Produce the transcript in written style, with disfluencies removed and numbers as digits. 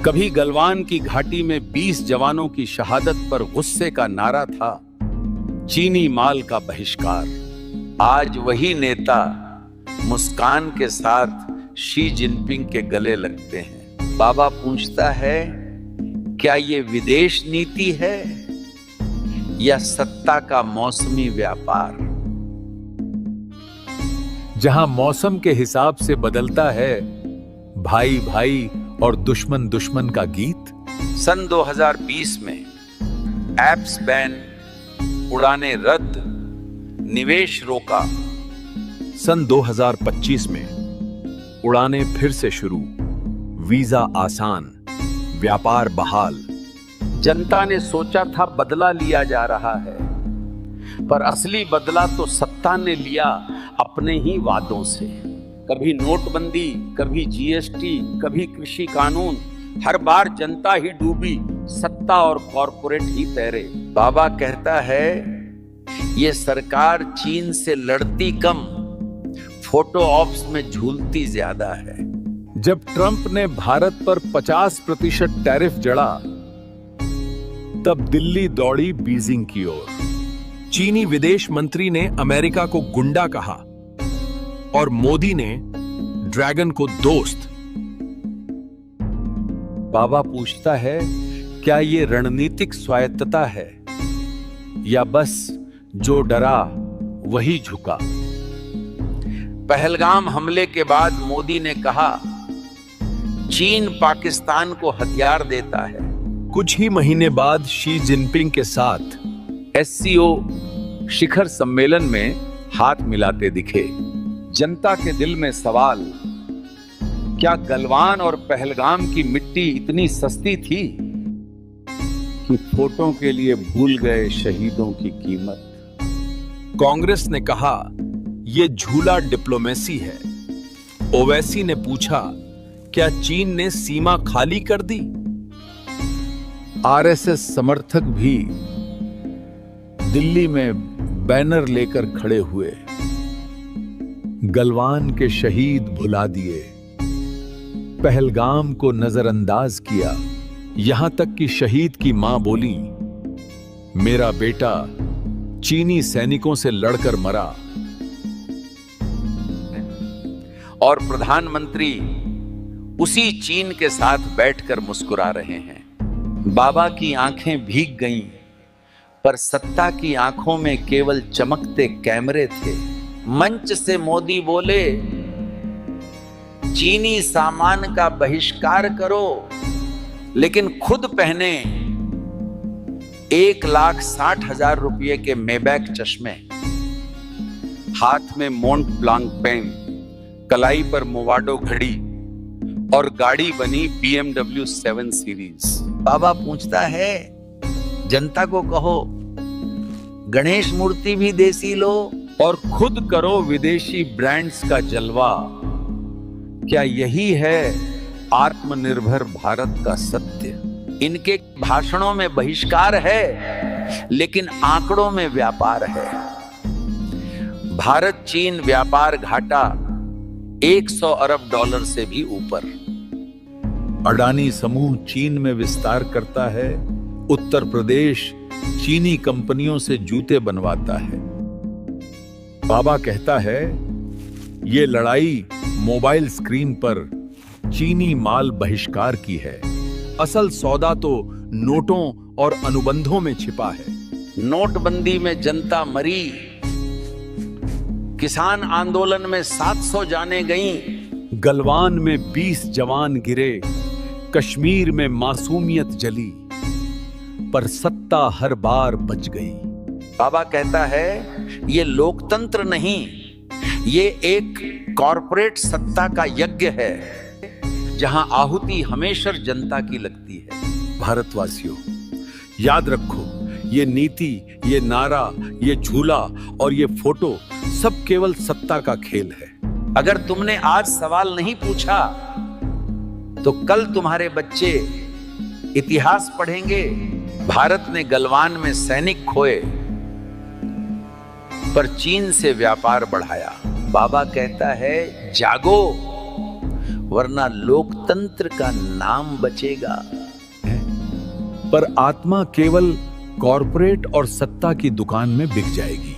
कभी गलवान की घाटी में 20 जवानों की शहादत पर गुस्से का नारा था, चीनी माल का बहिष्कार। आज वही नेता मुस्कान के साथ शी जिनपिंग के गले लगते हैं। बाबा पूछता है, क्या ये विदेश नीति है या सत्ता का मौसमी व्यापार? जहां मौसम के हिसाब से बदलता है भाई भाई और दुश्मन दुश्मन का गीत। सन 2020 में एप्स बैन, उड़ानें रद्द, निवेश रोका। सन 2025 में उड़ानें फिर से शुरू, वीजा आसान, व्यापार बहाल। जनता ने सोचा था बदला लिया जा रहा है, पर असली बदला तो सत्ता ने लिया अपने ही वादों से। कभी नोटबंदी, कभी जीएसटी, कभी कृषि कानून, हर बार जनता ही डूबी, सत्ता और कॉरपोरेट ही तैरे। बाबा कहता है, ये सरकार चीन से लड़ती कम, फोटो ऑप्स में झूलती ज्यादा है। जब ट्रंप ने भारत पर 50% टैरिफ जड़ा, तब दिल्ली दौड़ी बीजिंग की ओर। चीनी विदेश मंत्री ने अमेरिका को गुंडा कहा और मोदी ने ड्रैगन को दोस्त। बाबा पूछता है, क्या ये रणनीतिक स्वायत्तता है या बस जो डरा वही झुका? पहलगाम हमले के बाद मोदी ने कहा, चीन पाकिस्तान को हथियार देता है। कुछ ही महीने बाद शी जिनपिंग के साथ SCO शिखर सम्मेलन में हाथ मिलाते दिखे। जनता के दिल में सवाल, क्या गलवान और पहलगाम की मिट्टी इतनी सस्ती थी कि फोटो के लिए भूल गए शहीदों की कीमत? कांग्रेस ने कहा, यह झूला डिप्लोमेसी है। ओवैसी ने पूछा, क्या चीन ने सीमा खाली कर दी? RSS समर्थक भी दिल्ली में बैनर लेकर खड़े हुए। गलवान के शहीद भुला दिए, पहलगाम को नजरअंदाज किया। यहां तक कि शहीद की मां बोली, मेरा बेटा चीनी सैनिकों से लड़कर मरा। और प्रधानमंत्री उसी चीन के साथ बैठकर मुस्कुरा रहे हैं। बाबा की आंखें भीग गईं, पर सत्ता की आंखों में केवल चमकते कैमरे थे। मंच से मोदी बोले, चीनी सामान का बहिष्कार करो, लेकिन खुद पहने 1,60,000 रुपये के मेबैक चश्मे, हाथ में मोंट ब्लांक पेन, कलाई पर मोवाडो घड़ी और गाड़ी बनी BMW 7 सीरीज। बाबा पूछता है, जनता को कहो, गणेश मूर्ति भी देसी लो और खुद करो विदेशी ब्रांड्स का जलवा। क्या यही है आत्मनिर्भर भारत का सत्य? इनके भाषणों में बहिष्कार है, लेकिन आंकड़ों में व्यापार है। भारत चीन व्यापार घाटा $100 अरब से भी ऊपर। अडानी समूह चीन में विस्तार करता है। उत्तर प्रदेश चीनी कंपनियों से जूते बनवाता है। बाबा कहता है, ये लड़ाई मोबाइल स्क्रीन पर चीनी माल बहिष्कार की है। असल सौदा तो नोटों और अनुबंधों में छिपा है। नोटबंदी में जनता मरी, किसान आंदोलन में 700 जानें गईं, गलवान में 20 जवान गिरे, कश्मीर में मासूमियत जली, पर सत्ता हर बार बच गई। बाबा कहता है, ये लोकतंत्र नहीं, ये एक कॉरपोरेट सत्ता का यज्ञ है, जहां आहुति हमेशा जनता की लगती है। भारतवासियों, याद रखो, ये नीति, ये नारा, ये झूला और ये फोटो सब केवल सत्ता का खेल है। अगर तुमने आज सवाल नहीं पूछा, तो कल तुम्हारे बच्चे इतिहास पढ़ेंगे। भारत ने गलवान में सैनिक खोए, पर चीन से व्यापार बढ़ाया। बाबा कहता है, जागो, वरना लोकतंत्र का नाम बचेगा। पर आत्मा केवल कॉरपोरेट और सत्ता की दुकान में बिक जाएगी।